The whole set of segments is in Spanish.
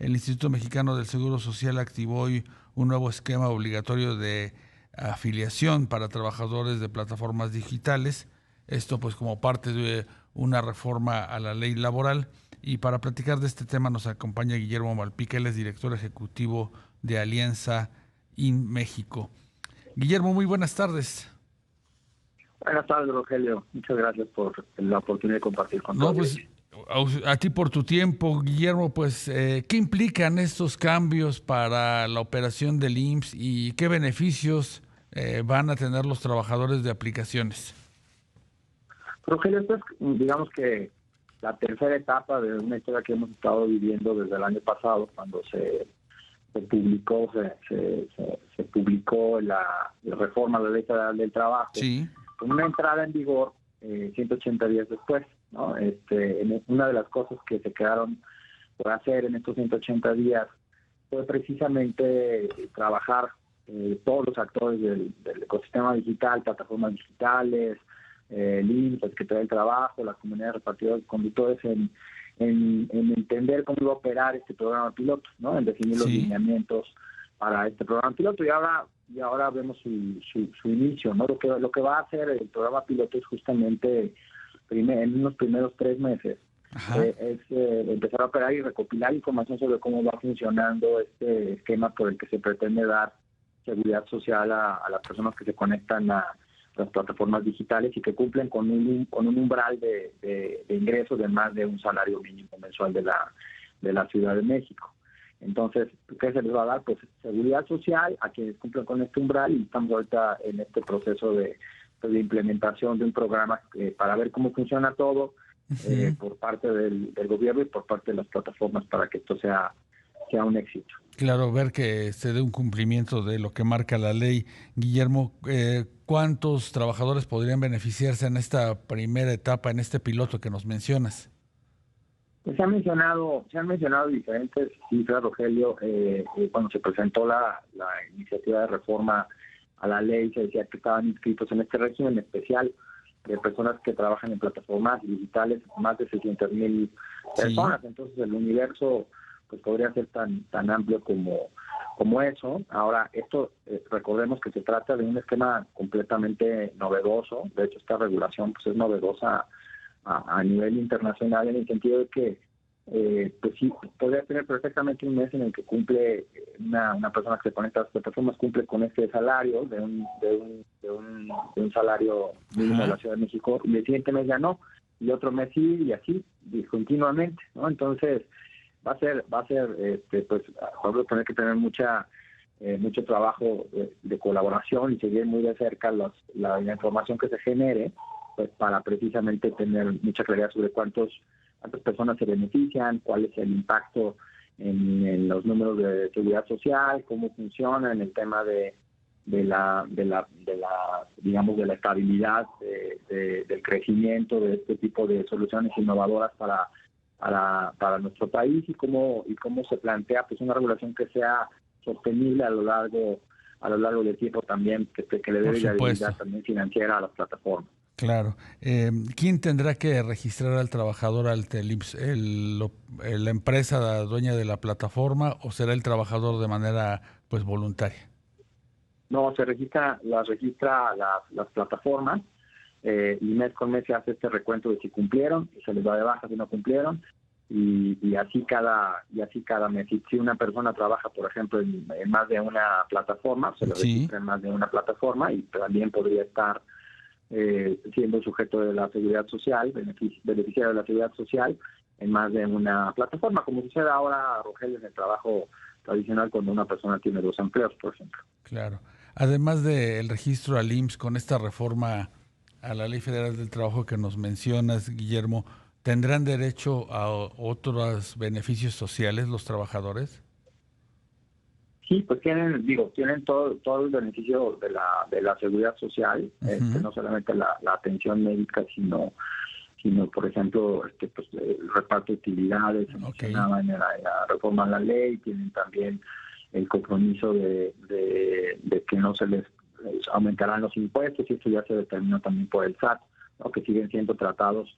el Instituto Mexicano del Seguro Social activó hoy un nuevo esquema obligatorio de afiliación para trabajadores de plataformas digitales. Esto pues como parte de una reforma a la ley laboral. Y para platicar de este tema nos acompaña Guillermo Malpica, él es director ejecutivo de Alianza in México. Guillermo, muy buenas tardes. Buenas tardes, Rogelio. Muchas gracias por la oportunidad de compartir con todos. Pues a ti por tu tiempo, Guillermo. Pues, ¿qué implican estos cambios para la operación del IMSS y qué beneficios van a tener los trabajadores de aplicaciones? Rogelio, esto es, digamos que la tercera etapa de una historia que hemos estado viviendo desde el año pasado, cuando se publicó la reforma a la Ley Federal del Trabajo, sí, con una entrada en vigor 180 días después, ¿no? Una de las cosas que se quedaron por hacer en estos 180 días fue precisamente trabajar todos los actores del ecosistema digital, plataformas digitales, el IMSS, la Secretaría del Trabajo, la comunidad de repartidores conductores en entender cómo iba a operar este programa piloto, ¿no? En definir los lineamientos para este programa piloto, y ahora vemos su inicio, ¿no? Lo que va a hacer el programa piloto es justamente en unos primeros 3 meses empezar a operar y recopilar información sobre cómo va funcionando este esquema por el que se pretende dar seguridad social a las personas que se conectan a las plataformas digitales y que cumplen con un umbral de ingresos de más de un salario mínimo mensual de la Ciudad de México. Entonces, ¿qué se les va a dar? Pues seguridad social a quienes cumplen con este umbral, y estamos ahorita en este proceso de implementación de un programa para ver cómo funciona todo por parte del gobierno y por parte de las plataformas para que esto sea un éxito. Claro, ver que se dé un cumplimiento de lo que marca la ley. Guillermo, ¿cuántos trabajadores podrían beneficiarse en esta primera etapa, en este piloto que nos mencionas? Se han mencionado diferentes cifras, Rogelio. Cuando se presentó la iniciativa de reforma a la ley, se decía que estaban inscritos en este régimen especial de personas que trabajan en plataformas digitales, más de 600,000 personas. Sí. Entonces el universo pues podría ser tan amplio como eso. Ahora, esto recordemos que se trata de un esquema completamente novedoso. De hecho, esta regulación pues es novedosa a nivel internacional, en el sentido de que pues sí, podría tener perfectamente un mes en el que cumple una persona que se conecta a las plataformas, cumple con este salario de un salario mínimo de la Ciudad de México, y el siguiente mes ya no, y otro mes sí, y así continuamente, ¿no? Entonces va a ser pues vamos a tener que tener mucho trabajo de colaboración y seguir muy de cerca la información que se genere, pues para precisamente tener mucha claridad sobre cuántas personas se benefician, cuál es el impacto en los números de seguridad social, cómo funciona en el tema de la digamos de la estabilidad del crecimiento de este tipo de soluciones innovadoras para nuestro país, y cómo se plantea pues una regulación que sea sostenible a lo largo del tiempo también, que le dé viabilidad también financiera a las plataformas. Claro. ¿Quién tendrá que registrar al trabajador al IMSS? ¿La empresa dueña de la plataforma o será el trabajador de manera pues voluntaria? No, las registra las plataformas, y mes con mes se hace este recuento de si cumplieron, y se les da de baja si no cumplieron, y así cada mes. Si una persona trabaja, por ejemplo, en más de una plataforma, se le registra en más de una plataforma, y también podría estar siendo sujeto de la seguridad social, beneficiario de la seguridad social en más de una plataforma, como sucede ahora, Rogelio, en el trabajo tradicional cuando una persona tiene 2 empleos, por ejemplo. Claro. Además del registro al IMSS, con esta reforma a la Ley Federal del Trabajo que nos mencionas, Guillermo, ¿tendrán derecho a otros beneficios sociales los trabajadores? Sí, pues tienen todo el beneficio de la seguridad social, no solamente la atención médica, sino por ejemplo pues el reparto de utilidades, mencionaba en la reforma a la ley. Tienen también el compromiso de que no se les aumentarán los impuestos, y esto ya se determinó también por el SAT, ¿no? Que siguen siendo tratados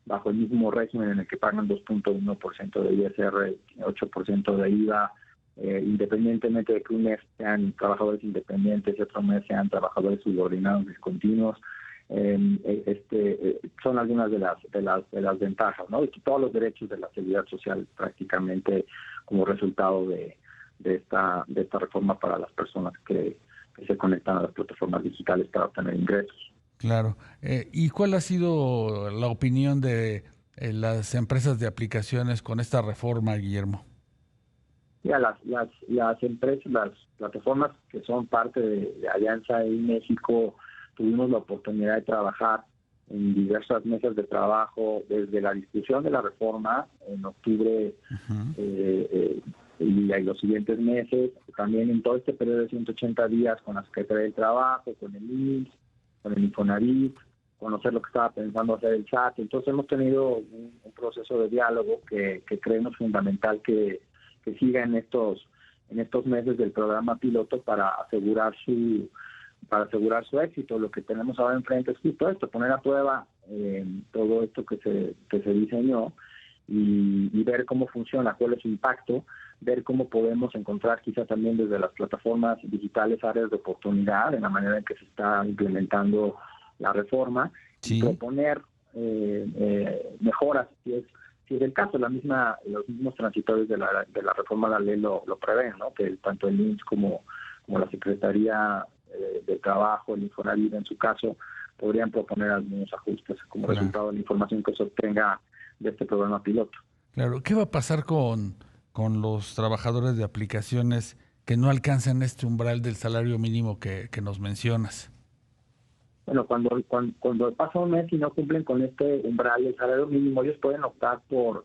bajo el mismo régimen en el que pagan 2.1% de ISR, 8% de IVA, independientemente de que un mes sean trabajadores independientes y otro mes sean trabajadores subordinados discontinuos. Son algunas de las ventajas, ¿no? Y todos los derechos de la seguridad social prácticamente como resultado de esta reforma para las personas que se conectan a las plataformas digitales para obtener ingresos. Claro. ¿Y cuál ha sido la opinión de las empresas de aplicaciones con esta reforma, Guillermo? Ya las empresas, las plataformas que son parte de Alianza y México, tuvimos la oportunidad de trabajar en diversas mesas de trabajo desde la discusión de la reforma en octubre y los siguientes meses, también en todo este periodo de 180 días con la Secretaría del Trabajo, con el IMSS, con el Infonavit, conocer lo que estaba pensando hacer el SAT. Entonces hemos tenido un proceso de diálogo que creemos fundamental que siga en estos meses del programa piloto para asegurar su éxito. Lo que tenemos ahora enfrente es justo esto, poner a prueba todo esto que se diseñó y ver cómo funciona, cuál es su impacto, ver cómo podemos encontrar quizá también desde las plataformas digitales áreas de oportunidad en la manera en que se está implementando la reforma, y proponer mejoras si es el caso. Los mismos transitorios de la reforma a la ley lo prevén, ¿no? Que tanto el IMSS como la Secretaría de Trabajo, el Infonavit en su caso, podrían proponer algunos ajustes como resultado de la información que se obtenga de este programa piloto. Claro. ¿Qué va a pasar con los trabajadores de aplicaciones que no alcanzan este umbral del salario mínimo que nos mencionas? Bueno, cuando pasa un mes y no cumplen con este umbral del salario mínimo, ellos pueden optar por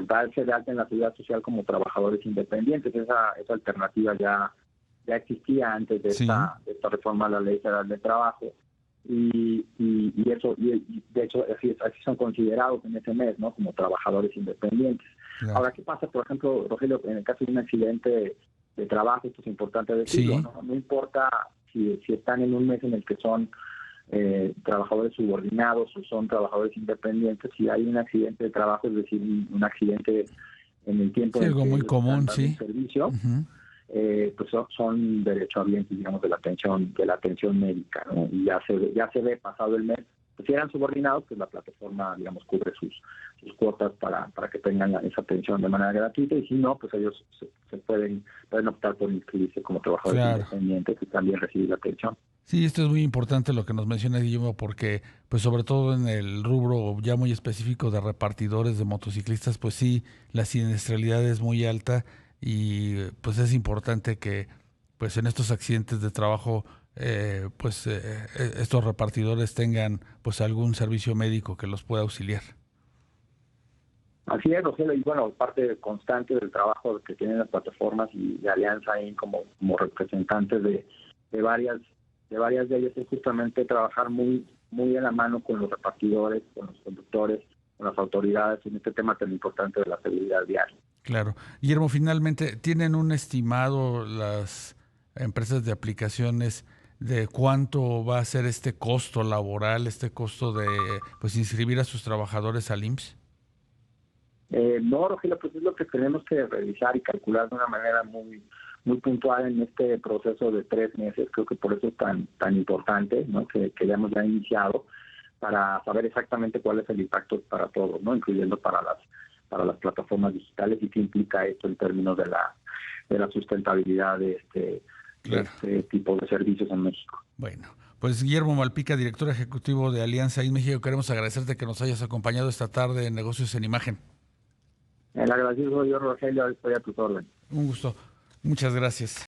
darse de alta en la seguridad social como trabajadores independientes. Esa alternativa ya existía antes de esta reforma a la Ley Federal del Trabajo, y de hecho así son considerados en ese mes, ¿no? Como trabajadores independientes. Claro. Ahora, ¿qué pasa, por ejemplo, Rogelio, en el caso de un accidente de trabajo? Esto es importante decirlo, no importa si están en un mes en el que son trabajadores subordinados o son trabajadores independientes. Si hay un accidente de trabajo, es decir, un accidente en el tiempo en algo que muy común, servicio, pues son derechohabientes, digamos, de la atención médica, ¿no? Y ya se ve pasado el mes. Pues si eran subordinados, pues la plataforma, digamos, cubre sus cuotas para que tengan esa atención de manera gratuita, y si no, pues ellos se pueden optar por inscribirse como trabajadores independientes y también recibir la atención. Sí, esto es muy importante lo que nos menciona Guillermo, porque pues sobre todo en el rubro ya muy específico de repartidores de motociclistas, pues sí, la siniestralidad es muy alta, y pues es importante que pues en estos accidentes de trabajo estos repartidores tengan pues algún servicio médico que los pueda auxiliar. Así es, Rogelio, y bueno, parte constante del trabajo que tienen las plataformas y de Alianza ahí como representantes de varias de ellas es justamente trabajar muy muy a la mano con los repartidores, con los conductores, con las autoridades en este tema tan importante de la seguridad vial. Claro. Guillermo, finalmente, ¿tienen un estimado las empresas de aplicaciones de cuánto va a ser este costo laboral, este costo de pues inscribir a sus trabajadores al IMSS? No, Rogelio, pues es lo que tenemos que revisar y calcular de una manera muy puntual en este proceso de 3 meses. Creo que por eso es tan importante, ¿no? que hayamos ya iniciado, para saber exactamente cuál es el impacto para todos, ¿no? Incluyendo para las plataformas digitales, y qué implica esto en términos de la sustentabilidad de este tipo de servicios en México. Bueno, pues Guillermo Malpica, director ejecutivo de Alianza en México, queremos agradecerte que nos hayas acompañado esta tarde en Negocios en Imagen. El agradecido soy yo, Rogelio, estoy a tus órdenes. Un gusto. Muchas gracias.